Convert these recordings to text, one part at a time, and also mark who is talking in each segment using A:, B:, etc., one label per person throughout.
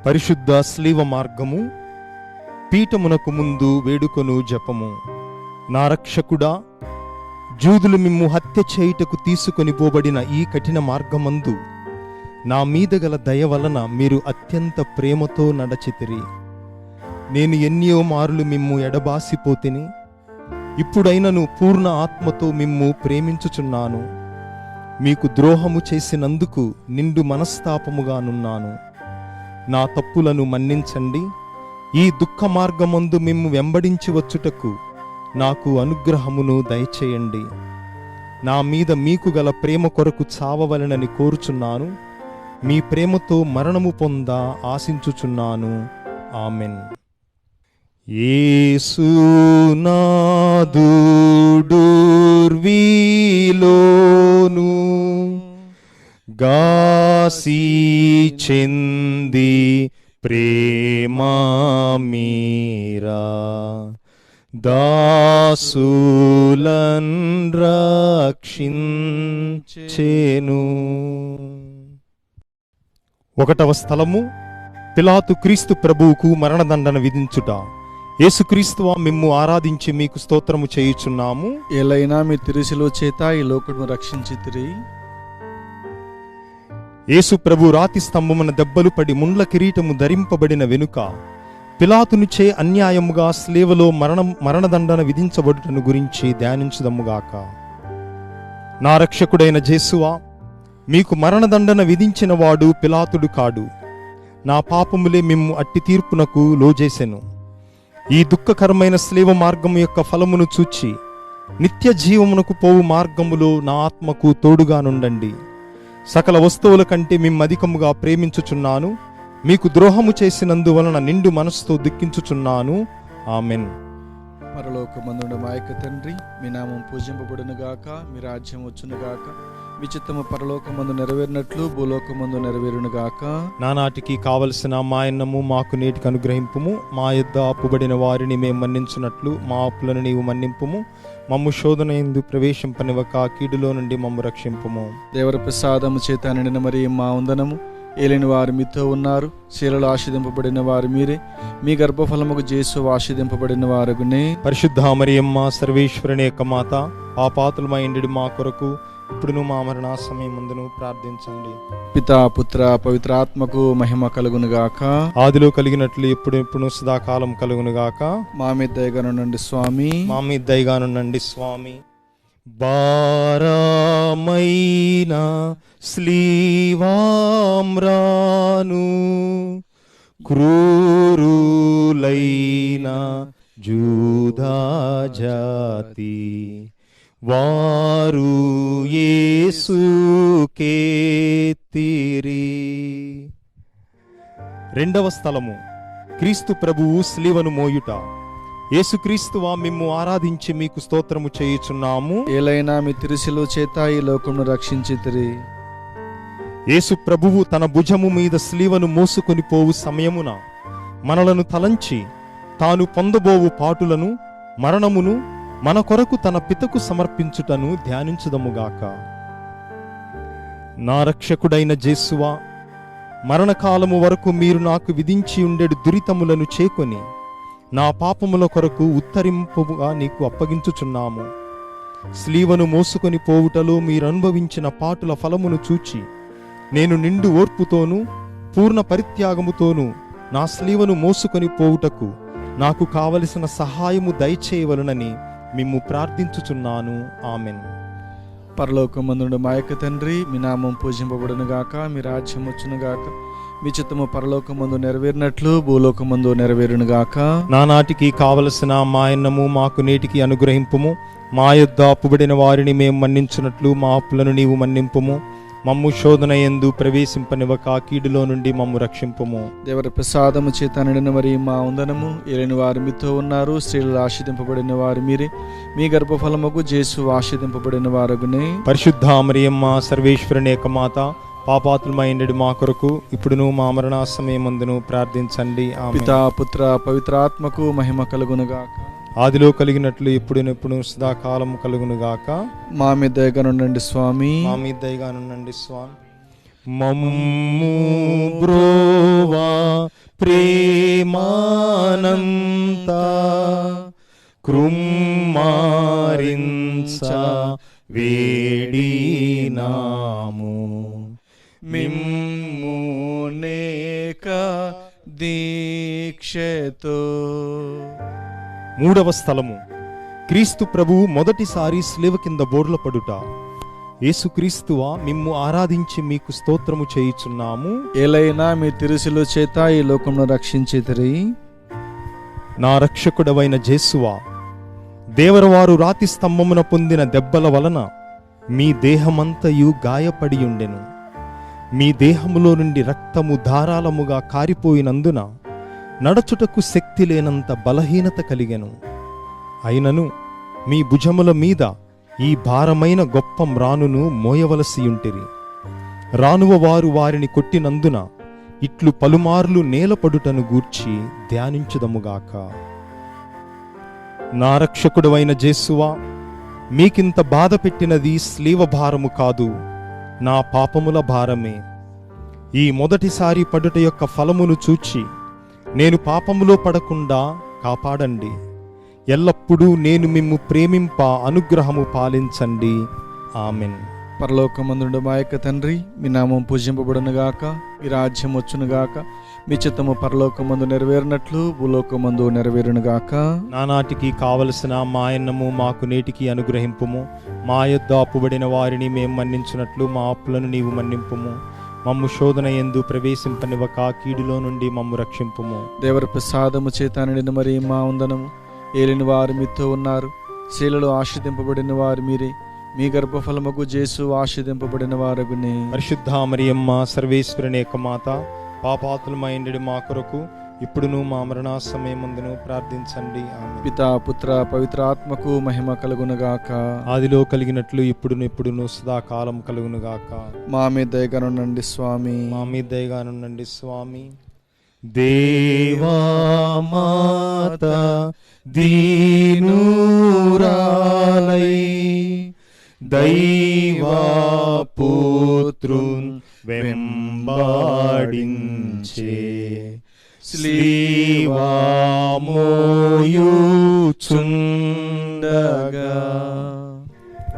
A: పరిశుద్ధ స్లీవ మార్గము, పీఠమునకు ముందు వేడుకొను జపము. నా రక్షకుడా, జూదులు మిమ్ము హత్య చేయుటకు తీసుకొని పోబడిన ఈ కఠిన మార్గమందు నా మీద గల దయ వలన మీరు అత్యంత ప్రేమతో నడచితిరి. నేను ఎన్నో మారులు మిమ్ము ఎడబాసిపోతిని, ఇప్పుడైనను పూర్ణ ఆత్మతో మిమ్ము ప్రేమించుచున్నాను. మీకు ద్రోహము చేసినందుకు నిండు మనస్తాపముగానున్నాను. నా తప్పులను మన్నించండి. ఈ దుఃఖ మార్గమందు మిమ్ము వెంబడించి వచ్చుటకు నాకు అనుగ్రహమును దయచేయండి. నా మీద మీకు గల ప్రేమ కొరకు చావవలెనని కోరుచున్నాను. మీ ప్రేమతో మరణము పొంద ఆశించుచున్నాను. ఆమెన్. యేసునాథుడుర్వీలోను గాసి చెంది ప్రేమా మీరా దాసులన్ రక్షించెను. 1వ స్థలము, పిలాతు క్రీస్తు ప్రభువుకు మరణదండన విధించుట. యేసుక్రీస్తువా, మిమ్ము ఆరాధించి మీకు స్తోత్రము చేయుచున్నాము.
B: ఏలైనా మీ తిరుసిలో చేత ఈ లోకమును రక్షించితిరి.
A: యేసు ప్రభు రాతి స్తంభమున దెబ్బలు పడి ముండ్ల కిరీటము ధరింపబడిన వెనుక పిలాతునిచే అన్యాయముగా స్లేవలో మరణదండన విధించబడుటను గురించి ధ్యానించుదముగాక. నా రక్షకుడైన జేసువా, మీకు మరణదండన విధించిన వాడు పిలాతుడు కాడు. నా పాపములే మిమ్ము అట్టి తీర్పునకు లోజేసెను. ఈ దుఃఖకరమైన స్లేవ మార్గము యొక్క ఫలమును చూచి నిత్య జీవమునకు పోవు మార్గములో నా ఆత్మకు తోడుగానుండండి. సకల వస్తువుల కంటే మిమ్మధికముగా ప్రేమించుచున్నాను. మీకు ద్రోహము చేసినందువలన నిండు మనసుతో దుఃఖించుచున్నాను. ఆమెన్.
B: పరలోకమందుండు మా యొక్క తండ్రి, మీ నామం పూజింపబడునుగాక, మీ రాజ్యం వచ్చునుగాక, మీ చిత్తము పరలోకమందు నెరవేరినట్లు భూలోకమందు నెరవేరునుగాక.
A: నానాటికి కావలసిన మా అన్నము మాకు నేటికి అనుగ్రహింపుము. మా యొద్ద అప్పుబడిన వారిని మేము మన్నించున్నట్లు మా అప్పులను నీవు మన్నింపుము. మమ్ము శోధన యందు ప్రవేశింపనివ్వక కీడులో నుండి మమ్ము రక్షింపుము.
B: దేవర ప్రసాదము చేత నిండిన మరియ మా వందనము. ఏలిన వారు మీతో ఉన్నారు, స్త్రీలలో ఆశీర్వదింపబడిన వారు మీరే, మీ గర్భఫలముకు యేసు ఆశీర్వదింపబడిన వారుగునే.
A: పరిశుద్ధ మరియమ్మ, సర్వేశ్వరుని యొక్క మాత, పాపాతులమైండి మా కొరకు ఇప్పుడును మా మరణ సమయమందును ప్రార్థించండి.
B: పితా, పుత్ర, పవిత్ర ఆత్మకు మహిమ కలుగునుగాక.
A: ఆదిలో కలిగినట్లు ఇప్పుడు సదాకాలం కలుగునుగాక.
B: మా మీద దయగానుండండి స్వామి.
A: మా మీద దయగానుండండి స్వామి. భారమైన స్లీవామ్రాను క్రూరులైన జూదా జాతి వారు యేసుకేతిరి. 2వ స్థలము, క్రీస్తు ప్రభువు స్లీవను మోయుట. యేసుక్రీస్తువా, మిమ్ము ఆరాధించి మీకు స్తోత్రము చేయుచున్నాము.
B: ఏలైనా మీ తిరుసిలో చేత ఈ లోకమును రక్షించితిరి.
A: యేసు ప్రభువు తన భుజము మీద స్లీవను మోసుకొని పోవు సమయమున మనలను తలంచి తాను పొందబోవు పాటులను, మరణమును మన కొరకు తన పితకు సమర్పించుటను ధ్యానించుదముగాక. నా రక్షకుడైన జేసువా, మరణకాలము వరకు మీరు నాకు విధించి ఉండెడు దురితములను చేకొని నా పాపముల కొరకు ఉత్తరింపుగా నీకు అప్పగించుచున్నాము. స్లీవను మోసుకొని పోవుటలో మీరు అనుభవించిన పాటుల ఫలమును చూచి నేను నిండు ఓర్పుతోనూ పూర్ణ పరిత్యాగముతోనూ నా స్లీవను మోసుకొని పోవుటకు నాకు కావలసిన సహాయము దయచేయవలనని మిమ్ము ప్రార్థించుచున్నాను. ఆమెన్.
B: పరలోకమందుండు మా యొక్క తండ్రి, మీ నామం పూజింపబడునుగాక, మీ రాజ్యం వచ్చునుగాక, మీ చిత్తము పరలోకమందు నెరవేరినట్లు భూలోకమందు నెరవేరునుగాక.
A: నానాటికి కావలసిన మా అన్నము మాకు నేటికి అనుగ్రహింపుము. మా యొద్ద అప్పుబడిన వారిని మేము మన్నించున్నట్లు మా అప్పులను నీవు మన్నింపుము. మమ్ము శోధన యందు ప్రవేశింపనివ్వక కీడులో నుండి మమ్ము రక్షింపుము.
B: దేవర ప్రసాదము చేత నిండిన మరియ మా వందనము. ఏలిన వారు మీతో ఉన్నారు, స్త్రీలలో ఆశీర్వదింపబడిన వారు మీరే, మీ గర్భఫలముకు యేసు ఆశీర్వదింపబడిన వారుగునే.
A: పరిశుద్ధ మరియమ్మ, సర్వేశ్వరుని యొక్క మాత, పాపాత్ములమైండు మా కొరకు ఇప్పుడును మా మరణ సమయమందును ప్రార్థించండి. ఆమేన్.
B: పితా, పుత్ర, పవిత్ర ఆత్మకు మహిమ కలుగునుగాక.
A: ఆదిలో కలిగినట్లు ఎప్పుడునెప్పుడు సదాకాలం కలుగునుగాక.
B: మా మీద దయగానుండండి స్వామి.
A: మా మీద దయగానుండండి స్వామి. మమ్ము బ్రోవా ప్రేమానంతా కృమ్మారించ వేడినాము.
B: మిమ్ము నేక దీక్షతో.
A: మూడవ స్థలము, క్రీస్తు ప్రభువు మొదటిసారి స్లేవ కింద బోర్ల పడుట. యేసుక్రీస్తువా, మిమ్ము ఆరాధించి మీకు స్తోత్రము చేయుచున్నాము.
B: ఏలైనా మీ తిరుసుల చేత ఈ లోకంలో రక్షించితిరి.
A: నా రక్షకుడవైన జేసువా, దేవరవారు రాతి స్తంభమున పొందిన దెబ్బల వలన మీ దేహమంతయు గాయపడి ఉండెను. మీ దేహములో నుండి రక్తము ధారాళముగా కారిపోయినందున నడచుటకు శక్తి లేనంత బలహీనత కలిగెను. అయినను మీ భుజముల మీద ఈ భారమైన గొప్ప మ్రానును మోయవలసియుంటిరి. రానువ వారు వారిని కొట్టినందున ఇట్లు పలుమార్లు నేలపడుటను గూర్చి ధ్యానించుదముగాక. నా రక్షకుడవైన జేసువా, మీకింత బాధ పెట్టినది స్లీవ భారము కాదు, నా పాపముల భారమే. ఈ మొదటిసారి పడుట యొక్క ఫలమును చూచి నేను పాపములో పడకుండా కాపాడండి. ఎల్లప్పుడూ నేను మిమ్ము ప్రేమింప అనుగ్రహము పాలించండి. ఆమెన్.
B: పరలోకమందుండు మా యొక్క తండ్రి, మీ నామం పూజింపబడునుగాక, మీ రాజ్యం వచ్చునుగాక, మీ చిత్తము పరలోకమందు నెరవేరినట్లు భూలోకమందు నెరవేరునుగాక.
A: నానాటికి కావలసిన మా అన్నము మాకు నేటికి అనుగ్రహింపుము. మా యొద్ద అప్పుబడిన వారిని మేము మన్నించినట్లు మా అప్పులను నీవు మన్నింపుము. మమ్ము శోధన యందు ప్రవేశింపనివ్వక కీడులో నుండి మమ్ము రక్షింపుము.
B: దేవర ప్రసాదము చేత నిండిన మరి మా వందనము. ఏలిన వారు మీతో ఉన్నారు, స్త్రీలలో ఆశీర్వదింపబడిన వారు మీరే, మీ గర్భఫలముకు జేసు ఆశీర్వదింపబడిన వారగునే.
A: పరిశుద్ధ మరియమ్మ, సర్వేశ్వరుని యొక్క మాత, పాపాతులమైండెడి మా కొరకు ఇప్పుడును మా మరణ సమయమందును ప్రార్థించండి. ఆమేన్.
B: పితా పుత్ర పవిత్ర ఆత్మకు మహిమ కలుగునుగాక.
A: ఆదిలో కలిగినట్లు ఇప్పుడును ఎప్పుడును సదాకాలం కలుగునుగాక.
B: మా మీద దయగానుండండి స్వామి.
A: మా మీద దయగానుండండి స్వామి. దేవా మాత దీనురాలై దైవా పుత్రున్ వెంబాడించే స్లీవామోయుచుండగా.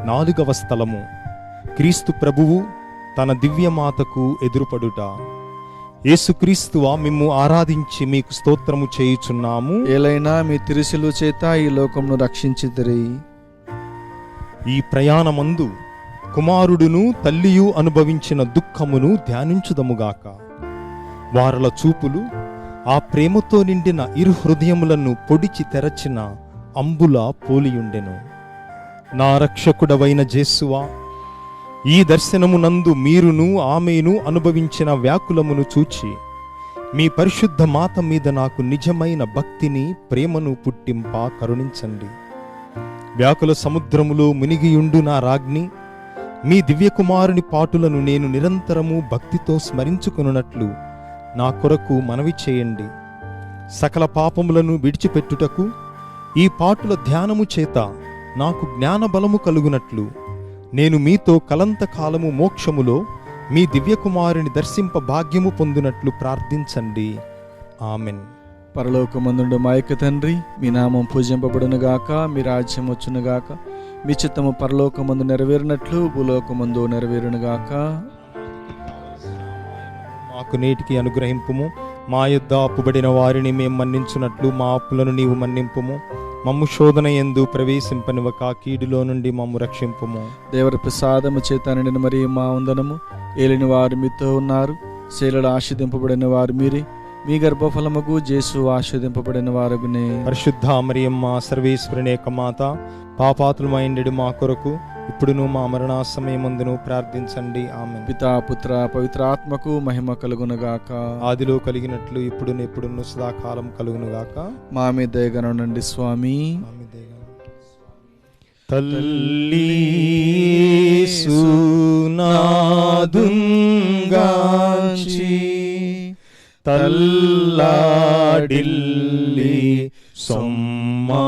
A: నాలుగవ స్థలము, క్రీస్తు ప్రభువు తన దివ్యమాతకు ఎదురుపడుట. యేసుక్రీస్తువా, మిమ్ము ఆరాధించి మీకు స్తోత్రము చేయుచున్నాము.
B: ఏలైనా మీ తిరుసుల చేత ఈ లోకమును రక్షించితిరి.
A: ఈ ప్రయాణమందు కుమారుడును తల్లియు అనుభవించిన దుఃఖమును ధ్యానించుదముగాక. వారల చూపులు ఆ ప్రేమతో నిండిన ఇరు హృదయములను పొడిచి తెరచిన అంబుల పోలియుండెను. నా రక్షకుడవైన జేసువా, ఈ దర్శనమునందు మీరును ఆమెను అనుభవించిన వ్యాకులమును చూచి మీ పరిశుద్ధ మాత మీద నాకు నిజమైన భక్తిని ప్రేమను పుట్టింప కరుణించండి. వ్యాకుల సముద్రములో మునిగియుండు నా రాజ్ఞి, మీ దివ్యకుమారుని పాటులను నేను నిరంతరము భక్తితో స్మరించుకొనున్నట్లు నా కొరకు మనవి చేయండి. సకల పాపములను విడిచిపెట్టుటకు ఈ పాటుల ధ్యానము చేత నాకు జ్ఞానబలము కలుగునట్లు నేను మీతో కలంతకాలము మోక్షములో మీ దివ్యకుమారుని దర్శింప భాగ్యము పొందునట్లు ప్రార్థించండి. ఆమెన్.
B: పరలోకమందుండు మా యొక్క తండ్రి, మీ నామం పూజింపబడునుగాక, మీ రాజ్యం వచ్చునుగాక, మీ చిత్తము పరలోకమందు నెరవేరినట్లు భూలోకమందు నెరవేరునుగాక.
A: మాకు నేటికి అనుగ్రహింపుము. మా యొద్ద అప్పుబడిన వారిని మేము మన్నించున్నట్లు మా అప్పులను నీవు మన్నింపుము. మమ్ము శోధన యందు ప్రవేశింపనివ్వక కీడులో నుండి మమ్ము రక్షింపుము.
B: దేవర ప్రసాదము చేత నిండిన మరి మా వందనము. ఏలిన వారు మీతో ఉన్నారు, స్త్రీలలో ఆశీర్వదింపబడిన వారు మీరే, మీ గర్భఫలముకు జేసు ఆశీర్వదింపబడిన వారగునే.
A: పరిశుద్ధ మరియమ్మ, సర్వేశ్వరుని యొక్క మాత, పాపాతులమైండెడి మా కొరకు ఇప్పుడును మా మరణ సమయమందును ప్రార్థించండి. ఆమెన్.
B: పితా పుత్ర పవిత్ర ఆత్మకు మహిమ కలుగునుగాక.
A: ఆదిలో కలిగినట్లు ఇప్పుడును ఎప్పుడును సదాకాలం కలుగునుగాక.
B: మా మీద దయగానుండండి స్వామి.
A: తల్లి సునాదుంగాంచి తల్లాడిల్లి సొమ్మాసిల్లే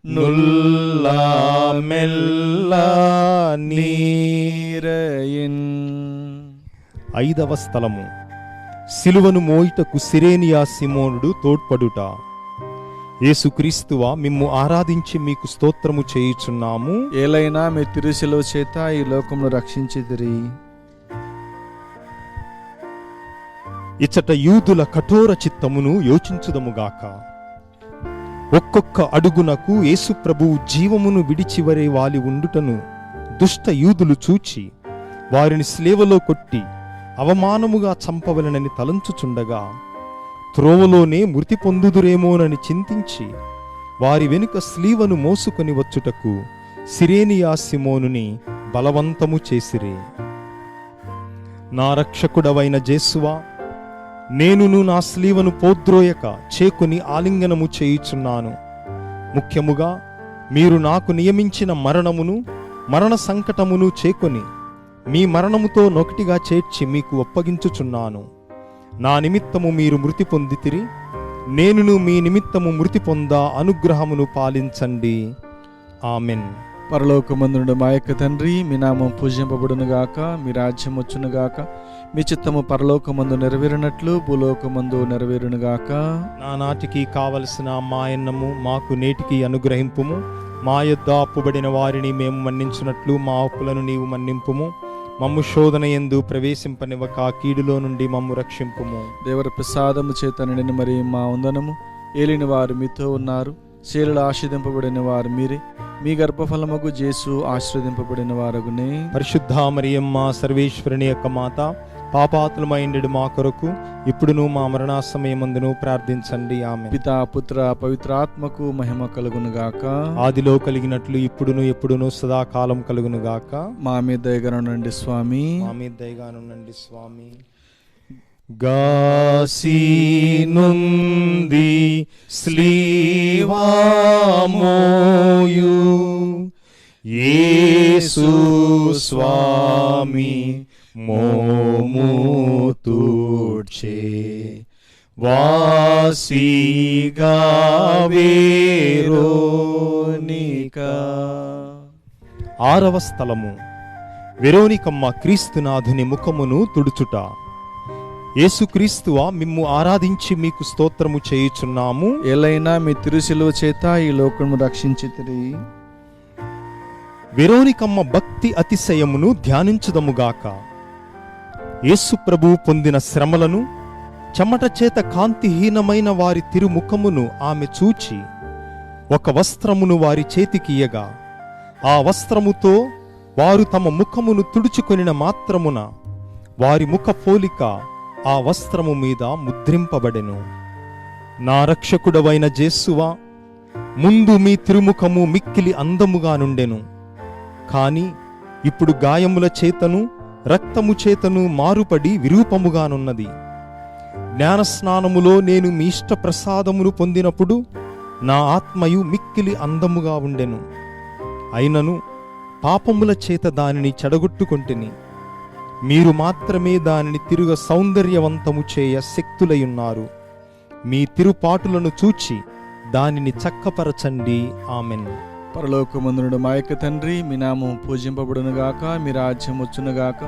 A: నుల్లా మెల్లా నీరయిన్. ఐదవ స్థలము, సిలువను మోయుటకు సిరేనియా సిమోనుడు తోడ్పడుట. యేసుక్రీస్తువా, మిమ్ము ఆరాధించి మీకు స్తోత్రము చేయుచున్నాము.
B: ఏలైనా మీ తిరుశిలువ చేత ఈ లోకమును రక్షించితిరి.
A: ఇచ్చట యూదుల కఠోర చిత్తమును యోచించుదముగాక. ఒక్కొక్క అడుగునకు యేసు ప్రభువు జీవమును విడిచివరే వాలి ఉండుటను దుష్ట యూదులు చూచి వారిని స్లేవలో కొట్టి అవమానముగా చంపవలనని తలంచుచుండగా త్రోవలోనే మృతి పొందుదురేమోనని చింతించి వారి వెనుక స్లీవను మోసుకొని వచ్చుటకు సిరేనియా సిమోనుని బలవంతము చేసిరి. నా రక్షకుడవైన జేసువా, నేనును నా స్లీవను పోద్రోయక చేకుని ఆలింగనము చేయుచున్నాను. ముఖ్యముగా మీరు నాకు నియమించిన మరణమును మరణ సంకటమును చేకొని మీ మరణముతో నొకటిగా చేర్చి మీకు ఒప్పగించుచున్నాను. నా నిమిత్తము మీరు మృతి పొందితిరి, నేనును మీ నిమిత్తము మృతి పొందా అనుగ్రహమును పాలించండి. ఆమెన్.
B: పరలోకమందునుడు మా యొక్క తండ్రి, మీ నామం పూజింపబడునుగాక, మీ రాజ్యం వచ్చునుగాక, మీ చిత్తము పరలోకమందు నెరవేరినట్లు భూలోకమందు నెరవేరునుగాక.
A: నానాటికి కావలసిన మాయన్నము మాకు నేటికి అనుగ్రహింపుము. మా యొద్ద అప్పుబడిన వారిని మేము మన్నించినట్లు మా అప్పులను నీవు మన్నింపుము. మమ్ము శోధన యందు ప్రవేశింపనివ్వక కీడులో నుండి మమ్ము రక్షింపుము.
B: దేవర ప్రసాదము చేత నిండిన మరి మా వందనము. ఏలిన వారు మీతో ఉన్నారు, శీలలు ఆశీర్వదింపబడిన వారు మీరే, మీ గర్భఫలముగు జేసు ఆశీర్వదింపబడిన వారగునే.
A: పరిశుద్ధ మరియమ్మ సర్వేశ్వరుని యొక్క మాత, పాపాత్ములమైండెడు మా కొరకు ఇప్పుడును మా మరణ సమయమందును ప్రార్థించండి. ఆమేన్.
B: పితా పుత్ర పవిత్రాత్మకు మహిమ కలుగునుగాక.
A: ఆదిలో కలిగినట్లు ఇప్పుడును ఎప్పుడును సదాకాలం కలుగునుగాక.
B: మా మీద దయగనుండండి స్వామి.
A: మా మీద దయగానుండండి స్వామి. గాసి నుంది స్లీవామోయు యేసు స్వామి మోము తూడ్చే వాసిగా వేరోనికా. 6వ స్థలము, వెరోనికమ్మ క్రీస్తునాథుని ముఖమును తుడుచుట. యేసుక్రీస్తువా, మిమ్ము ఆరాధించి మీకు స్తోత్రము చేయుచున్నాము.
B: ఏలైనా మీ తిరుశిలువ చేత ఈ లోకము రక్షించితిరి.
A: వెరోనికమ్మ భక్తి అతిశయమును ధ్యానించుదముగాక. యేసు ప్రభువు పొందిన శ్రమలను, చెమట చేత కాంతిహీనమైన వారి తిరుముఖమును ఆమె చూచి ఒక వస్త్రమును వారి చేతికియగా ఆ వస్త్రముతో వారు తమ ముఖమును తుడుచుకొనిన మాత్రమున వారి ముఖ పోలిక ఆ వస్త్రము మీద ముద్రింపబడెను. నా రక్షకుడవైన జేసువా, ముందు మీ తిరుముఖము మిక్కిలి అందముగా నుండెను, కాని ఇప్పుడు గాయముల చేతను రక్తము చేతను మారుపడి విరూపముగానున్నది. జ్ఞానస్నానములో నేను మీ ఇష్ట ప్రసాదమును పొందినప్పుడు నా ఆత్మయు మిక్కిలి అందముగా ఉండెను. అయినను పాపముల చేత దానిని చెడగొట్టుకొంటిని. మీరు మాత్రమే దానిని తిరుగ సౌందర్యవంతము చేయ శక్తులయున్నారు. మీ తిరుపాటులను చూచి దానిని చక్కపరచండి. ఆమెన్.
B: పరలోకమందునుడు మా యొక్క తండ్రి, మీ నామం పూజింపబడునుగాక, మీ రాజ్యం వచ్చునుగాక,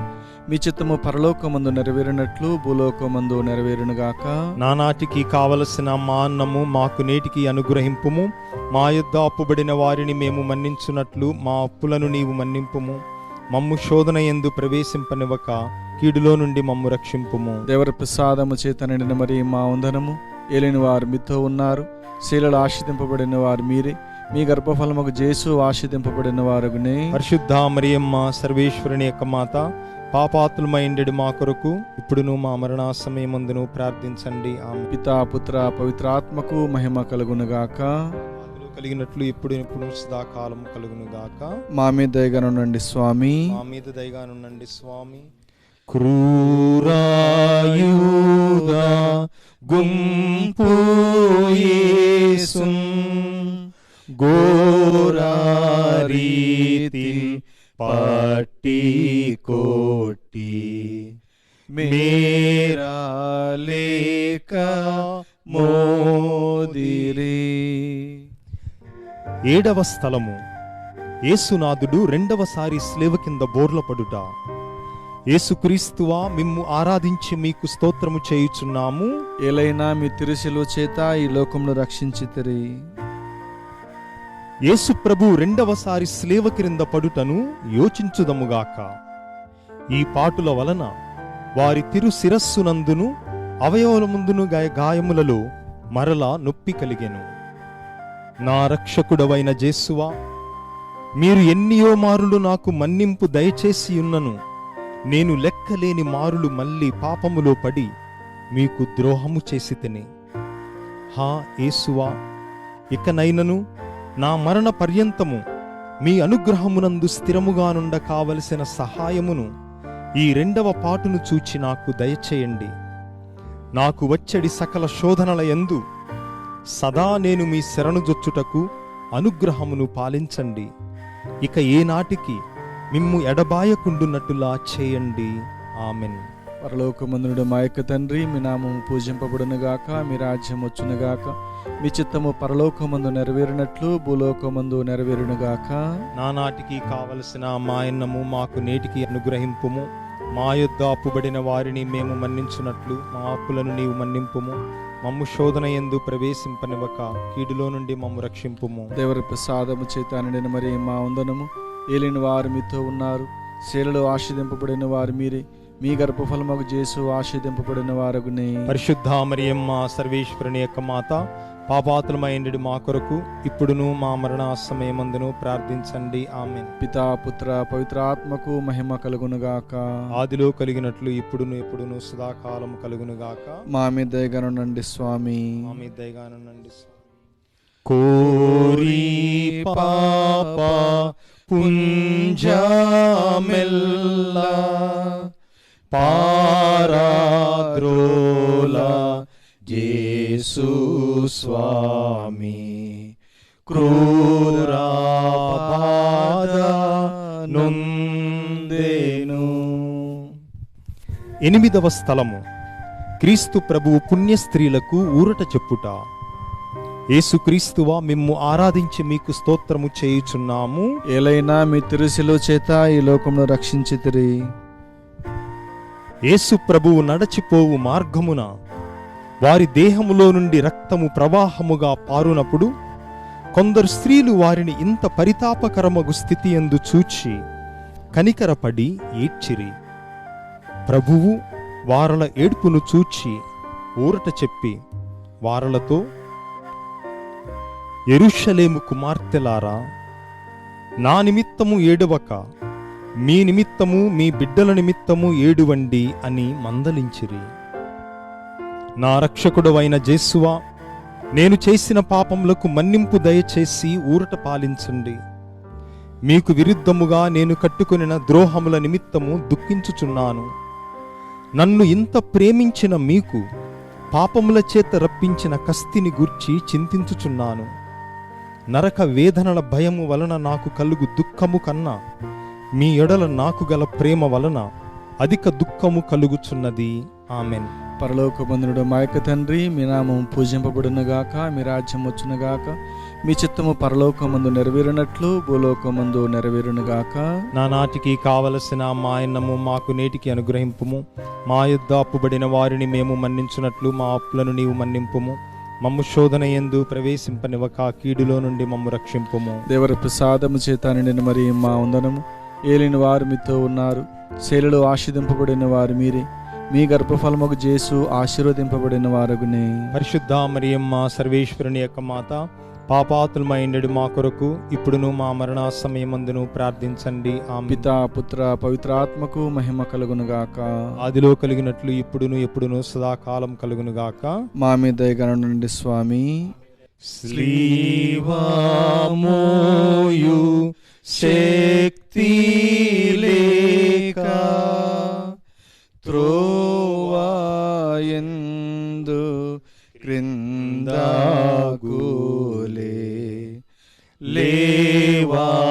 B: మీ చిత్తము పరలోకమందు నెరవేరినట్లు భూలోకమందు నెరవేరునుగాక.
A: నానాటికి కావలసిన మా అన్నము మాకు నేటికి అనుగ్రహింపుము. మా యొద్ద అప్పుబడిన వారిని మేము మన్నించున్నట్లు మా అప్పులను నీవు మన్నింపుము. మమ్ము శోధన యందు ప్రవేశింపనివ్వక కీడులో నుండి మమ్ము రక్షింపుము.
B: దేవర ప్రసాదము చేత నిండిన మరి మా వందనము. ఏలిన వారు మీతో ఉన్నారు, శీలలు ఆశీర్వదింపబడిన వారు మీరే, మీ గర్భఫలముకు జేసు ఆశీర్వదింపబడిన వారగునే.
A: పరిశుద్ధ మరియమ్మ సర్వేశ్వరుని యొక్క మాత, పాపాత్ములమైండెడు మా కొరకు ఇప్పుడును మా మరణ సమయమందును ప్రార్థించండి. ఆమెన్.
B: పితా పుత్ర పవిత్రాత్మకు మహిమ కలుగునుగాక.
A: కలిగినట్లు ఇప్పుడు సదాకాలం కలుగునుగాక.
B: మా మీద దయగానుండండి స్వామి.
A: మా మీద దయగానుండండి స్వామి. క్రూరాయుధ గుంపు యేసున్ ఘోరారీతి పట్టి కోటి
B: మేరా లేక మోదిరే.
A: 7వ స్థలము, యేసునాథుడు రెండవసారి స్లేవ కింద బోర్ల పడుట. యేసుక్రీస్తువా మిమ్ము ఆరాధించి మీకు స్తోత్రము చేయుచున్నాము.
B: ఏలైనా మీ తిరుశిలువ చేత ఈ లోకంలో రక్షించితిరి.
A: యేసు ప్రభు రెండవసారి స్లేవ క్రింద పడుటను యోచించుదముగాక. ఈ పాటుల వలన వారి తిరు శిరస్సునందును అవయవముల ముందును గాయములలో మరలా నొప్పి కలిగెను. నా రక్షకుడవైన జేసువా, మీరు ఎన్నియో మారులు నాకు మన్నింపు దయచేసి ఉన్నను నేను లెక్కలేని మారులు మళ్ళీ పాపములో పడి మీకు ద్రోహము చేసి తిని. హా యేసువా, ఇకనైనను నా మరణ పర్యంతము మీ అనుగ్రహమునందు స్థిరముగానుండ కావలసిన సహాయమును ఈ రెండవ పాటును చూచి నాకు దయచేయండి. నాకు వచ్చడి సకల శోధనల యందు సదా నేను మీ శరణుజొచ్చుటకు అనుగ్రహమును పాలించండి. ఇక ఏనాటికి మిమ్ము ఎడబాయకుండునట్టులా చేయండి. ఆమెన్.
B: పరలోకమందునుడు మా యొక్క తండ్రి, మీ నామము పూజింపబడునుగాక, మీ రాజ్యం వచ్చునుగాక, మీ చిత్తము పరలోకమందు నెరవేరినట్లు భూలోకమందు నెరవేరునుగాక.
A: నానాటికి కావలసిన మా అన్నము మాకు నేటికి అనుగ్రహింపుము. మా యొద్ద అప్పుబడిన వారిని మేము మన్నించున్నట్లు మా అప్పులను నీవు మన్నింపుము. మమ్ము శోధన యందు ప్రవేశింపనివ్వక కీడులో నుండి మమ్ము రక్షింపుము.
B: దేవరి ప్రసాదము చేత నిండిన మరి మా వందనము. ఏలిన వారు మీతో ఉన్నారు, శీలలో ఆశీర్వదింపబడిన వారు మీరే, మీ గర్భఫలముగు జేసు ఆశీర్వదింపబడిన వారగునే.
A: పరిశుద్ధ మరియమ్మ సర్వేశ్వరుని యొక్క మాత, పాపాతులమైండు మా కొరకు ఇప్పుడును మా మరణ సమయమందును ప్రార్థించండి. ఆమేన్.
B: పితా పుత్ర పవిత్రాత్మకు మహిమ కలుగునుగాక.
A: ఆదిలో కలిగినట్లు ఇప్పుడును ఎప్పుడును సదాకాలం కలుగునుగాక.
B: మా మీద దయగానుండండి స్వామి.
A: మా మీద దయగానుండండి స్వామి. కోరి పాప పుంజమెల్లా పారాద్రోల జేసు స్వామి క్రూరాపాద నొందేను. 8వ స్థలము క్రీస్తు ప్రభువు పుణ్యస్త్రీలకు ఊరట చెప్పుట. యేసుక్రీస్తువా మిమ్ము ఆరాధించి మీకు స్తోత్రము చేయుచున్నాము.
B: ఏలైనా మీ తిరుశిలువ చేత ఈ లోకంలో రక్షించితిరి.
A: యేసు ప్రభువు నడచిపోవు మార్గమున వారి దేహములో నుండి రక్తము ప్రవాహముగా పారునప్పుడు కొందరు స్త్రీలు వారిని ఇంత పరితాపకరమగు స్థితి యందు చూచి కనికరపడి ఏడ్చిరి. ప్రభువు వారల ఏడ్పును చూచి ఊరట చెప్పి వారలతో, యెరూషలేము కుమార్తెలారా, నా నిమిత్తము ఏడవక మీ నిమిత్తము మీ బిడ్డల నిమిత్తము ఏడువండి అని మందలించిరి. నా రక్షకుడవైన జేసువా, నేను చేసిన పాపములకు మన్నింపు దయచేసి ఊరట పాలించండి. మీకు విరుద్ధముగా నేను కట్టుకొనిన ద్రోహముల నిమిత్తము దుఃఖించుచున్నాను. నన్ను ఇంత ప్రేమించిన మీకు పాపముల చేత రప్పించిన కస్తిని గూర్చి చింతించుచున్నాను. నరక వేదనల భయము వలన నాకు కలుగు దుఃఖము కన్నా మీ ఎడల నాకు గల ప్రేమ వలన అధిక దుఃఖము కలుగుచున్నది. ఆమెన్.
B: పరలోకమందునుడు మా యొక్క తండ్రి, మీ నామము పూజింపబడునుగాక, మీ రాజ్యం వచ్చునుగాక, మీ చిత్తము పరలోకమందు నెరవేరినట్లు భూలోకమందు నెరవేరునుగాక.
A: నానాటికి కావలసిన మా అన్నము మాకు నేటికి అనుగ్రహింపుము. మా యొద్ద అప్పుబడిన వారిని మేము మన్నించున్నట్లు మా అప్పులను నీవు మన్నింపుము. మమ్ము శోధన యందు ప్రవేశింపనివ్వక కీడులో నుండి మమ్ము రక్షింపుము.
B: దేవర ప్రసాదము చేత నిండిన మరి మా వందనము. ఏలిన వారు మీతో ఉన్నారు, శైలిలో ఆశీర్వదింపబడిన వారు మీరే, మీ గర్భఫలముగు జేసు ఆశీర్వదింపబడిన వారగునే.
A: పరిశుద్ధ మరియమ్మ సర్వేశ్వరుని యొక్క మాత, పాపాతులమైండు మా కొరకు ఇప్పుడును మా మరణ సమయమందును ప్రార్థించండి. ఆమేన్.
B: పితా పుత్ర పవిత్రాత్మకు మహిమ కలుగునుగాక.
A: ఆదిలో కలిగినట్లు ఇప్పుడును ఎప్పుడును సదాకాలం కలుగునుగాక.
B: మా మీద దయగానుండండి స్వామి.
A: శ్రీవామోయు శక్తి లేక
B: త్రోవాయందు క్రిందాగులే లేవాలేక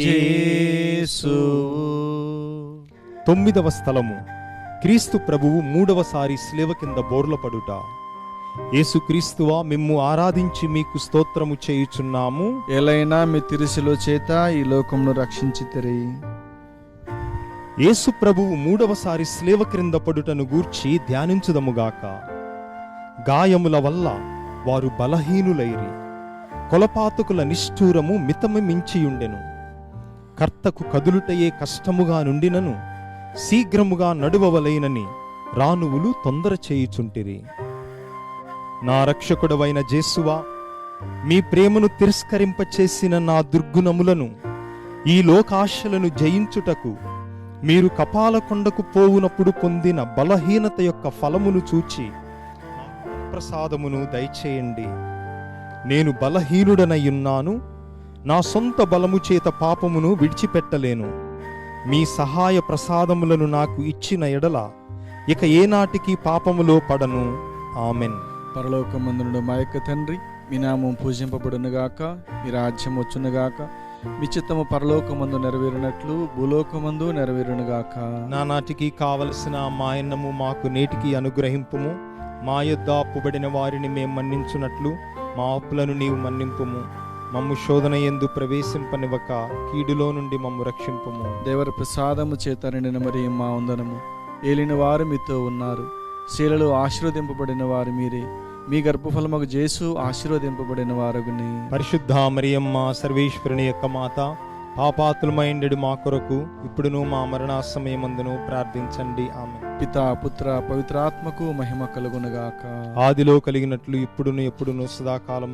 B: యేసు.
A: 9వ స్థలము క్రీస్తు ప్రభువు 3వసారి శిలువ కింద బోర్ల పడుట. యేసుక్రీస్తువా మిమ్ము ఆరాధించి మీకు స్తోత్రము చేయుచున్నాము.
B: ఎలైనా మీ తిరుశిలువ చేత ఈ లోకంను రక్షించితిరి.
A: యేసు ప్రభువు మూడవసారి స్లేవ క్రింద పడుటను గూర్చి ధ్యానించుదముగాక. గాయముల వల్ల వారు బలహీనులైరి, కొలపాతకుల నిష్ఠూరము మితము మించియుండెను. కర్తకు కదులుటయే కష్టముగా నుండినను శీఘ్రముగా నడువవలైనని రాణువులు తొందర చేయుచుంటిరి. నా రక్షకుడవైన జేసువా, మీ ప్రేమను తిరస్కరింపచేసిన నా దుర్గుణములను, ఈ లోకాశలను జయించుటకు మీరు కపాలకొండకు పోవునప్పుడు పొందిన బలహీనత యొక్క ఫలమును చూచి ప్రసాదమును దయచేయండి. నేను బలహీనుడనయ్యున్నాను, నా సొంత బలము చేత పాపమును విడిచిపెట్టలేను. మీ సహాయ ప్రసాదములను నాకు ఇచ్చిన ఎడల ఇక ఏనాటికి పాపములో పడను. ఆమెన్.
B: పరలోకమందునుడు మా యొక్క తండ్రి, మీ నామం పూజింపబడునుగాక, మీ రాజ్యం వచ్చునుగాక, మీ చిత్తము పరలోకమందు నెరవేరినట్లు భూలోకమందు నెరవేరునుగాక.
A: నానాటికి కావలసిన మా అన్నము మాకు నేటికి అనుగ్రహింపుము. మా యొద్ద అప్పుబడిన వారిని మేము మన్నించున్నట్లు మా అప్పులను నీవు మన్నింపుము. మమ్ము శోధన యందు ప్రవేశింపనివ్వక కీడులో నుండి మమ్ము రక్షింపుము.
B: దేవర ప్రసాదము చేత నిండిన మరియ మా వందనము. ఏలిన వారు మీతో ఉన్నారు, స్త్రీలలో ఆశీర్వదింపబడిన వారు మీరే, మీ గర్భఫలముకు జేసు ఆశీర్వదింపబడిన వారగుని.
A: పరిశుద్ధ మరియమ్మ, సర్వేశ్వరుని యొక్క మాత, పాపాతులమైండెడు మా కొరకు ఇప్పుడును మా మరణ సమయమందును ప్రార్థించండి. ఆమె.
B: పితా, పుత్ర, పవిత్రాత్మకు మహిమ కలుగునుగాక.
A: ఆదిలో కలిగినట్లు ఇప్పుడును ఎప్పుడును సదాకాలం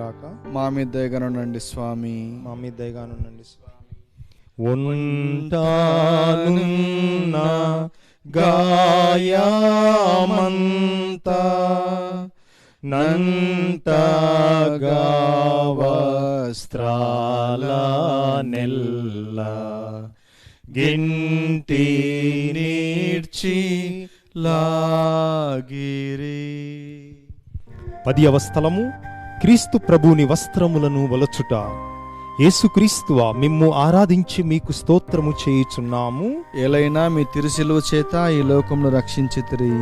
A: గాక.
B: మా మీద దయగనుండండి స్వామి.
A: మా మీద దయగానుండండి స్వామి. ఉంటానున్న గాయమంతా నంటగా వస్త్రాల నెల్ల గింటి నీడ్చి
B: లాగిరి.
A: 10వ స్థలము క్రీస్తు ప్రభుని వస్త్రములను వలచుట. యేసుక్రీస్తువా, మిమ్ము ఆరాధించి మీకు స్తోత్రము చేయుచున్నాము.
B: ఎలైనా మీ తిరుసిలువ చేత ఈ లోకమును రక్షించితిరి.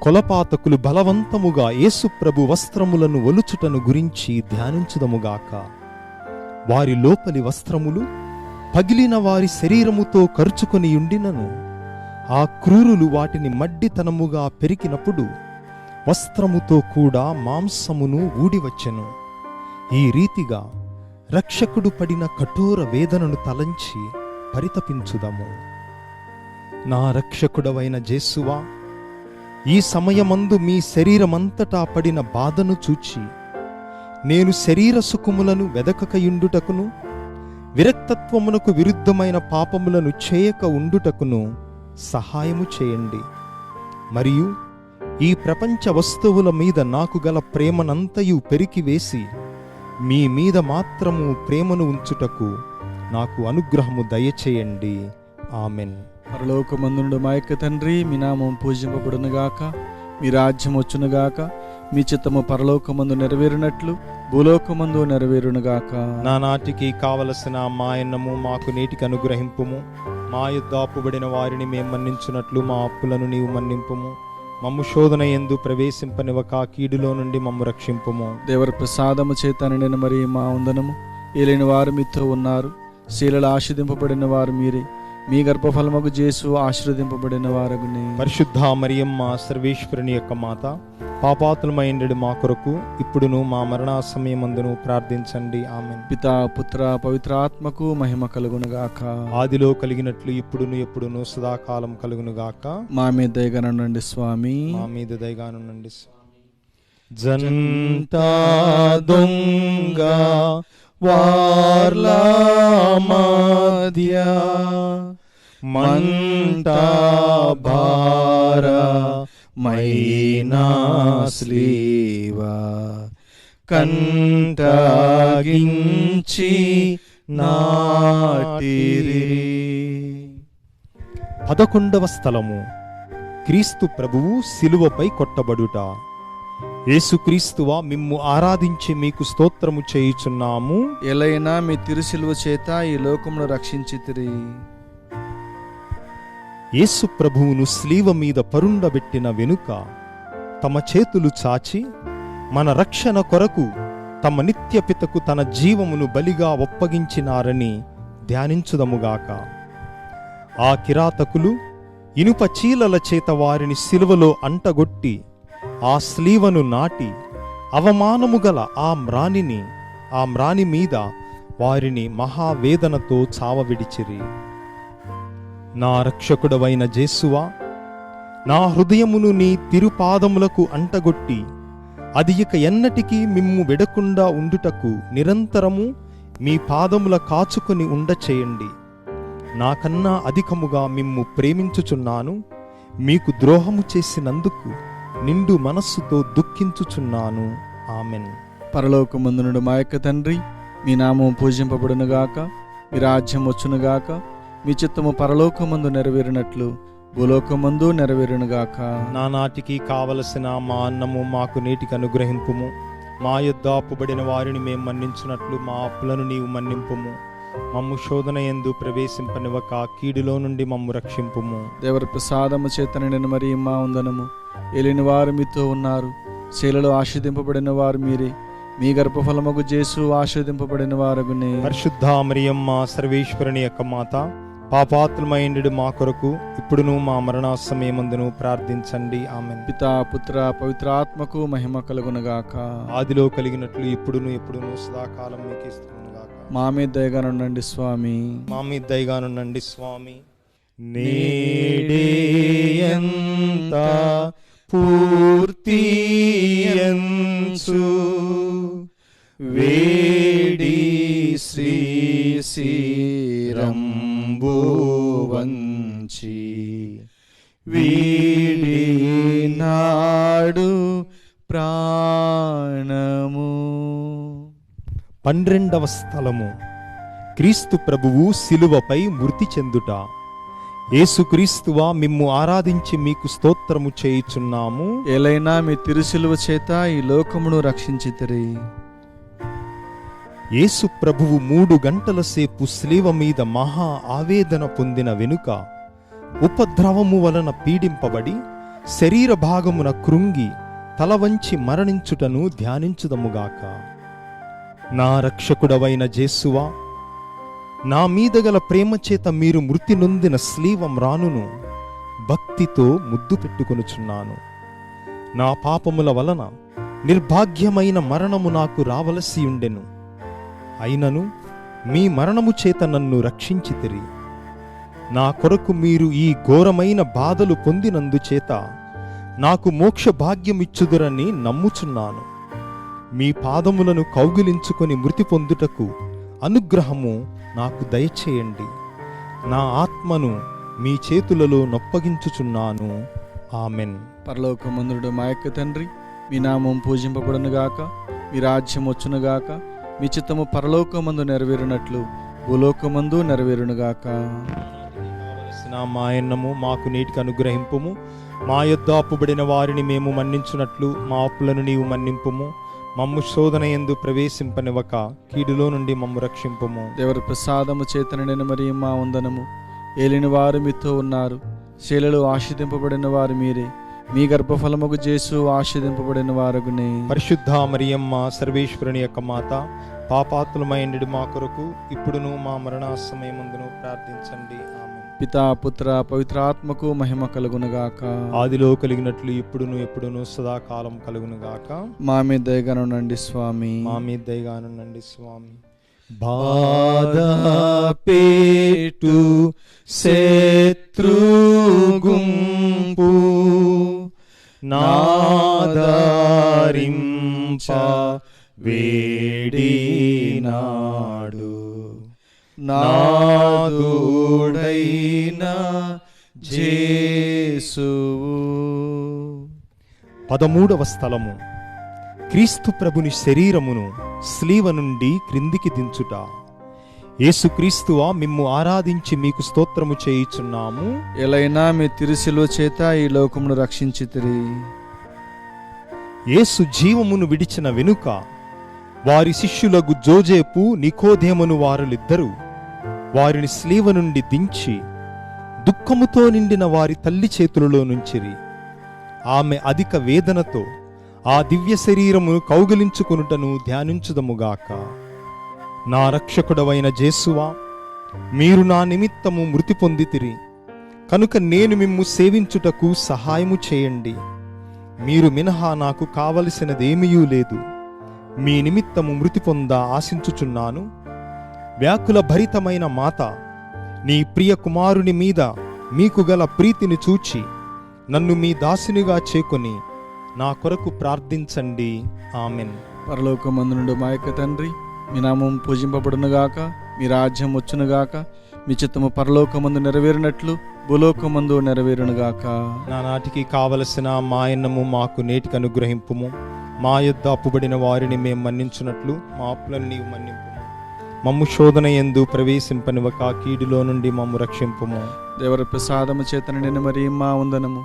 A: కొలపాతకులు బలవంతముగా యేసు ప్రభు వస్త్రములను ఒలుచుటను గురించి ధ్యానించుదముగాక. వారి లోపలి వస్త్రములు పగిలిన వారి శరీరముతో కరుచుకొని ఉండినను ఆ క్రూరులు వాటిని మడ్డితనముగా పెరికినప్పుడు వస్త్రముతో కూడా మాంసమును ఊడివచ్చెను. ఈ రీతిగా రక్షకుడు పడిన కఠోర వేదనను తలంచి పరితపించుదము. నా రక్షకుడవైన జేసువా, ఈ సమయమందు మీ శరీరమంతటా పడిన బాధను చూచి నేను శరీర సుఖములను వెదకకయుండుటకును విరక్తత్వమునకు విరుద్ధమైన పాపములను చేయక ఉండుటకును సహాయము చేయండి. మరియు ఈ ప్రపంచ వస్తువుల మీద నాకు గల ప్రేమనంతయు పెరికివేసి మీ మీద మాత్రము ప్రేమను ఉంచుటకు నాకు అనుగ్రహము దయచేయండి. ఆమెన్.
B: పరలోకమందునుడు మా యొక్క తండ్రి, మీ నామం పూజింపబడునుగాక, మీ రాజ్యం వచ్చునుగాక, మీ చిత్తము పరలోకమందు నెరవేరునట్లు భూలోకమందు నెరవేరునుగాక.
A: నానాటికి కావలసిన మా అన్నము మాకు నేటికి అనుగ్రహింపుము. మా యొద్ద అప్పుబడిన వారిని మేము మన్నించున్నట్లు మా అప్పులను నీవు మన్నింపుము. మమ్ము శోధన యందు ప్రవేశింపనివ్వక కీడులో నుండి మమ్ము రక్షింపుము.
B: దేవర ప్రసాదము చేత నిండిన మరి మా వందనము. ఏలిన వారు మీతో ఉన్నారు, స్త్రీలలో ఆశీర్వదింపబడిన వారు మీరే, మీ గర్భఫలముకు జేసు ఆశీర్వదింపబడిన వారగుని.
A: పరిశుద్ధ మరియమ్మ, సర్వేశ్వరుని యొక్క మాత, పాపాతులమైండెడు మా కొరకు ఇప్పుడును మా మరణ సమయమందును ప్రార్థించండి. ఆమెన్.
B: పితా, పుత్ర, పవిత్రాత్మకు మహిమ కలుగునుగాక.
A: ఆదిలో కలిగినట్లు ఇప్పుడును ఎప్పుడును సదాకాలం కలుగునుగాక.
B: మా మీద దయగానుండండి స్వామి.
A: మా మీద దయగానుండండి స్వామి. జంట దొంగ వార్ల మధ్య మంట భార మైనా స్లీవా కంటగించి నాటిరి. 11వ స్థలము క్రీస్తు ప్రభువు సిలువపై కొట్టబడుట. యేసుక్రీస్తువా, మిమ్ము ఆరాధించి మీకు స్తోత్రము చేయుచున్నాము.
B: ఎలైనా మీ తిరుసిలువ చేత ఈ లోకమును రక్షించితిరి.
A: యేసు ప్రభువును స్లీవ మీద పరుండబెట్టిన వెనుక తమ చేతులు చాచి మన రక్షణ కొరకు తమ నిత్యపితకు తన జీవమును బలిగా ఒప్పగించినారని ధ్యానించుదముగాక. ఆ కిరాతకులు ఇనుప చీలల చేత వారిని సిలువలో అంటగొట్టి ఆ స్లీవను నాటి అవమానము గల ఆ మ్రాని మీద వారిని మహావేదనతో చావవిడిచిరి. నా రక్షకుడవైన జేసువా, నా హృదయమును నీ తిరుపాదములకు అంటగొట్టి అది ఇక ఎన్నటికీ మిమ్ము విడకుండా ఉండుటకు నిరంతరము మీ పాదముల కాచుకొని ఉండచేయండి. నాకన్నా అధికముగా మిమ్ము ప్రేమించుచున్నాను, మీకు ద్రోహము చేసినందుకు నిండు మనస్సుతో దుఃఖించుచున్నాను. ఆమెన్.
B: పరలోకమందునుడు మా యొక్క తండ్రి, మీ నామము పూజింపబడునుగాక, మీ రాజ్యం వచ్చునుగాక, మీ చిత్తము పరలోకమందు నెరవేరినట్లు భూలోకమందు నెరవేరునుగాక.
A: నానాటికి కావలసిన మా అన్నము మాకు నేటికి అనుగ్రహింపుము. మా యొద్ద అప్పుబడిన వారిని మేము మన్నించున్నట్లు మా అప్పులను నీవు మన్నింపుము. మమ్ము శోధన యందు ప్రవేశింపనివ్వక కీడులో నుండి మమ్ము రక్షింపుము.
B: దేవర ప్రసాదము చేత నిండిన మరియ మా వందనము. ఏలిన వారు మీతో ఉన్నారు, శీలలో ఆశీర్వదింపబడిన వారు మీరే, మీ గర్భఫలముగు జేసు ఆశీర్వదింపబడిన వారగునే.
A: పరిశుద్ధ మరియమ్మ సర్వేశ్వరుని యొక్క మాత, పాపాత్ములమైండు మా కొరకు ఇప్పుడును మా మరణ సమయమందును ప్రార్థించండి. ఆమెన్.
B: పితా పుత్ర పవిత్రాత్మకు మహిమ కలుగునుగాక.
A: ఆదిలో కలిగినట్లు ఇప్పుడును ఎప్పుడును సదాకాలం మీకే స్తుతిగాక.
B: మా మీద దయగా నుండండి స్వామి.
A: మా మీద దయగానుండండి స్వామి. నేడేయంత పూర్తియంచు వేడి శ్రీశిరంబు వంచి వీడినాడు ప్రాణము. 12వ స్థలము, క్రీస్తు ప్రభువు శిలువపై మృతి చెందుట. యేసుక్రీస్తువా, మిమ్ము ఆరాధించి మీకు స్తోత్రము చేయుచున్నాము.
B: ఎలైనా మీ తిరుసిలువ చేత ఈ లోకమును రక్షించితిరి.
A: యేసు ప్రభువు 3 గంటల సేపు శిలువ మీద మహా ఆవేదన పొందిన వెనుక ఉపద్రవము వలన పీడింపబడి శరీర భాగమున కృంగి తల వంచి మరణించుటను ధ్యానించుదముగాక. నా రక్షకుడవైన జేసువా, నా మీద గల ప్రేమ చేత మీరు మృతి నొందిన శిలువ మ్రానును భక్తితో ముద్దు పెట్టుకొనుచున్నాను. నా పాపముల వలన నిర్భాగ్యమైన మరణము నాకు రావలసి ఉండెను. అయినను మీ మరణము చేత నన్ను రక్షించితిరి. నా కొరకు మీరు ఈ ఘోరమైన బాధలు పొందినందుచేత నాకు మోక్ష భాగ్యమిచ్చుదురని నమ్ముచున్నాను. మీ పాదములను కౌగిలించుకొని మృతి పొందుటకు అనుగ్రహము నాకు దయచేయండి. నా ఆత్మను మీ చేతులలో నొప్పగించుచున్నాను. ఆమెన్.
B: పరలోకమందుడు మా యొక్క తండ్రి, మీ నామం పూజింపబడునుగాక, మీ రాజ్యం వచ్చునుగాక, మీ చిత్తము పరలోకమందు నెరవేరునట్లు భూలోకమందు నెరవేరునుగాక.
A: మా అన్నము మాకు నేటికి అనుగ్రహింపుము. మా యొద్ద అప్పుబడిన వారిని మేము మన్నించున్నట్లు మా అప్పులను నీవు మన్నింపుము. మమ్ము శోధన యందు ప్రవేశింపనివ్వక కీడులో నుండి మమ్ము రక్షింపుము.
B: దేవర ప్రసాదము చేత నిండిన మరియ మా వందనము. ఏలిన వారు మీతో ఉన్నారు, శీలలో ఆశీర్వదింపబడిన వారు మీరే, మీ గర్భఫలముగు జేసు ఆశీర్వదింపబడిన వారగునే.
A: పరిశుద్ధ మరియమ్మ సర్వేశ్వరుని యొక్క మాత, పాపాత్ములమైండు మా కొరకు ఇప్పుడును మా మరణ సమయమందును ప్రార్థించండి. ఆమెన్.
B: పితా పుత్ర పవిత్రాత్మకు మహిమ కలుగునుగాక.
A: ఆదిలో కలిగినట్లు ఇప్పుడును ఎప్పుడును సదాకాలం కలుగునుగాక.
B: మా మీద దయగా నుండండి స్వామి.
A: మా మీద దయగానుండండి స్వామి.
B: బాధ పేటు శత్రు గుంపు
A: నాదారింప వేడినాడు
B: నాదుడైన జేసువు.
A: 13వ స్థలము, క్రీస్తు ప్రభుని శరీరమును శిలువ నుండి క్రిందికి దించుట. యేసుక్రీస్తువా, మిమ్ము ఆరాధించి మీకు స్తోత్రము చేయుచున్నాము.
B: ఎలైనా మీ తిరుసిలువ చేత ఈ లోకమును రక్షించితిరి.
A: యేసు జీవమును విడిచిన వెనుక వారి శిష్యులకు జోజేపు నికోదేమును వారులిద్దరూ వారిని శిలువ నుండి దించి దుఃఖముతో నిండిన వారి తల్లి చేతులలో నుంచిరి. ఆమె అధిక వేదనతో ఆ దివ్య శరీరమును కౌగిలించుకొనుటను ధ్యానించుదముగాక. నా రక్షకుడవైన జేసువా, మీరు నా నిమిత్తము మృతి పొందితిరి. కనుక నేను మిమ్ము సేవించుటకు సహాయము చేయండి. మీరు మినహా నాకు కావలసినదేమీ లేదు. మీ నిమిత్తము మృతి పొంద ఆశించుచున్నాను. వ్యాకుల భరితమైన మాత, నీ ప్రియ కుమారుని మీద మీకు గల ప్రీతిని చూచి నన్ను మీ దాసునిగా చేకొని నా కొరకు ప్రార్థించండి. ఆమెన్.
B: పరలోకమందునుండు మా యొక్క తండ్రి, మీ నామం పూజింపబడునుగాక, మీ రాజ్యం వచ్చునుగాక, మీ చిత్తము పరలోకమందు నెరవేరినట్లు భూలోకమందు నెరవేరునుగాక.
A: నానాటికి కావలసిన మా అన్నము మాకు నేటికి అనుగ్రహింపుము. మా యొద్ద అప్పుబడిన వారిని మేము మన్నించున్నట్లు మా అప్పులను నీవు మన్నింపుము. మమ్ము శోధన యందు ప్రవేశింపనివ్వక కీడులో నుండి మమ్ము రక్షింపుము.
B: దేవర ప్రసాదము చేతన నిన్న మరి మా వందనము.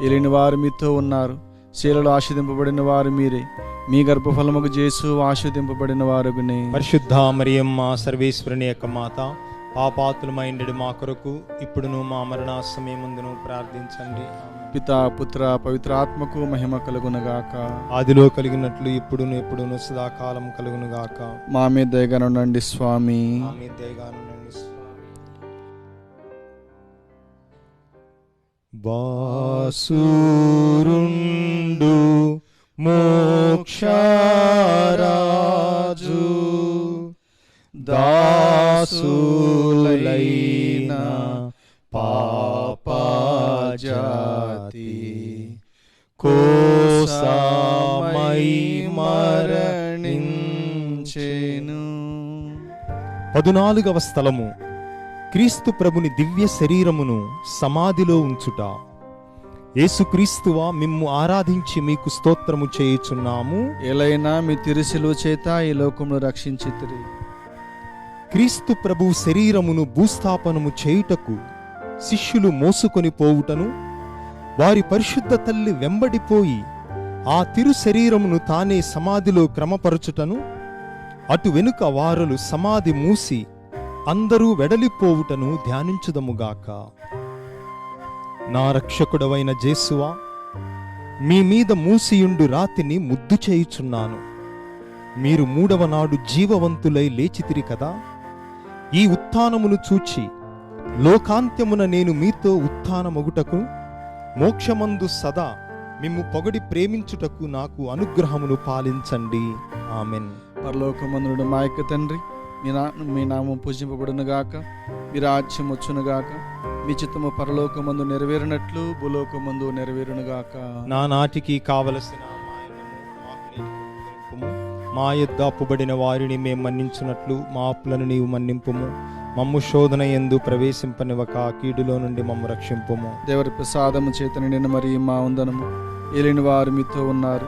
B: ఏలిన వారు మీతో ఉన్నారు, శీలలో ఆశీర్వదింపబడిన వారు మీరే, మీ గర్భఫలముకు యేసు ఆశీర్వదింపబడిన వారుగునే.
A: పరిశుద్ధ మరియమ్మ సర్వేశ్వరుని యొక్క మాత, పాపాతులమైండెడు మా కొరకు ఇప్పుడును మా మరణ సమయమందును ప్రార్థించండి.
B: పితా పుత్ర పవిత్ర ఆత్మకు మహిమ కలుగునుగాక.
A: ఆదిలో కలిగినట్లు ఇప్పుడును ఎప్పుడును సదాకాలం కలుగునుగాక.
B: మా మీద దయగా ఉండండి స్వామి.
A: మా మీద దయగా ఉండండి స్వామి. బాసురుండు మోక్షరాజు దాసులైన పాపజాతి కోసమై మరణించెను. 14వ స్థలము క్రీస్తు ప్రభుని దివ్య శరీరమును సమాధిలో ఉంచుట. యేసుక్రీస్తువా, మిమ్ము ఆరాధించి మీకు స్తోత్రము చేయుచున్నాము.
B: ఎలైనా మీ తిరుసిలు చేత ఈ లోకమును రక్షించితిరి.
A: క్రీస్తు ప్రభు శరీరమును భూస్థాపనము చేయుటకు శిష్యులు మోసుకొని పోవుటను, వారి పరిశుద్ధ తల్లి వెంబడిపోయి ఆ తిరు శరీరమును తానే సమాధిలో క్రమపరచుటను, అటు వెనుక వారలు సమాధి మూసి అందరూ వెడలిపోవుటను ధ్యానించుదముగాక. నా రక్షకుడవైన జేసువా, మీ మీద మూసియుండు రాతిని ముద్దు చేయుచున్నాను. మీరు 3వ నాడు జీవవంతులై లేచితిరి కదా. ఈ ఉత్థానమును చూచి లోకాంత్యమున నేను మీతో ఉత్థానమగుటకు, మోక్షమందు సదా మిమ్ము పొగడి ప్రేమించుటకు నాకు అనుగ్రహమును పాలించండి. ఆమెన్.
B: పరలోకమందునుడు మా యొక్క తండ్రి, మీ నామం పూజింపబడునుగాక, మీ రాజ్యం వచ్చునుగాక, మీ చిత్తము పరలోకమందు నెరవేరినట్లు భూలోకమందు నెరవేరునుగాక.
A: నా నాటికి కావలసిన మా యొద్ద అప్పుబడిన వారిని మేము మన్నించున్నట్లు మా అప్పులను నీవు మన్నింపుము. మమ్ము శోధన యందు ప్రవేశింపనివ్వక కీడులో నుండి మమ్ము రక్షింపుము.
B: దేవరి ప్రసాదము చేతన నిన్న మరి మా వందనము. ఏలిన వారు మీతో ఉన్నారు,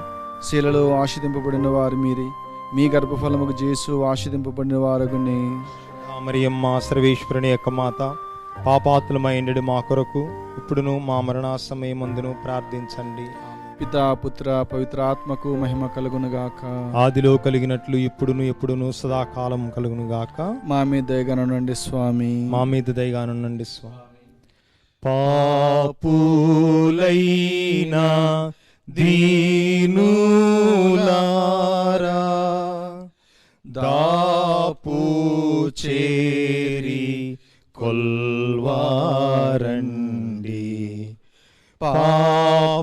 B: శీలలో ఆశీర్వదింపబడిన వారు మీరే, మీ గర్భఫలముకు యేసు ఆశీర్వదింపబడిన వారుగునే.
A: మరియమ్మ సర్వేశ్వరుని యొక్క మాత, పాపాతులమైండెడు మా కొరకు ఇప్పుడును మా మరణ సమయమందును ప్రార్థించండి.
B: పితా పుత్ర పవిత్ర ఆత్మకు మహిమ కలుగునుగాక.
A: ఆదిలో కలిగినట్లు ఇప్పుడును ఎప్పుడును సదాకాలం కలుగునుగాక.
B: మా మీద దయగా ఉండండి స్వామి.
A: మా మీద దయగా ఉండండి స్వామి. పాపులైన దీనులారా దాపు చేరి కొల్వారండి. పాపదోషమీడుని.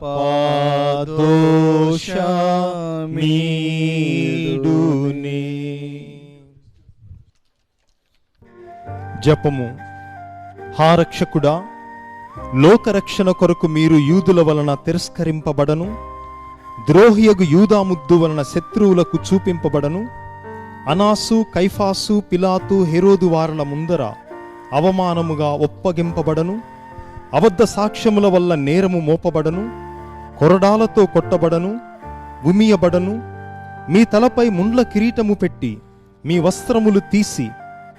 A: జపము. హా రక్షకుడా, లోకరక్షణ కొరకు మీరు యూదుల వలన తిరస్కరింపబడను, ద్రోహియగు యూదాముద్దు వలన శత్రువులకు చూపింపబడను, అనాసు కైఫాసు పిలాతు హెరోదు వారల ముందర అవమానముగా ఒప్పగింపబడను, అబద్ధ సాక్ష్యముల వల్ల నేరము మోపబడను, కొరడాలతో కొట్టబడను, ఉమియబడను, మీ తలపై ముండ్ల కిరీటము పెట్టి మీ వస్త్రములు తీసి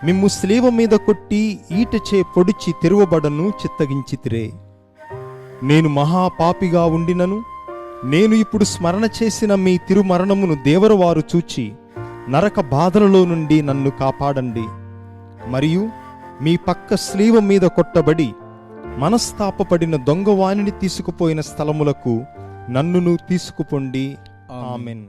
A: మిమ్ము స్లేవ మీద కొట్టి ఈటచే పొడిచి తెరువబడను చిత్తగించితిరే. నేను మహాపాపిగా ఉండినను నేను ఇప్పుడు స్మరణ చేసిన మీ తిరుమరణమును దేవరవారు చూచి నరక బాధలలో నుండి నన్ను కాపాడండి. మరియు మీ పక్క స్లీవ మీద కొట్టబడి మనస్తాపపడిన దొంగవాణిని తీసుకుపోయిన స్థలములకు నన్నును తీసుకుపోండి. ఆమెన్.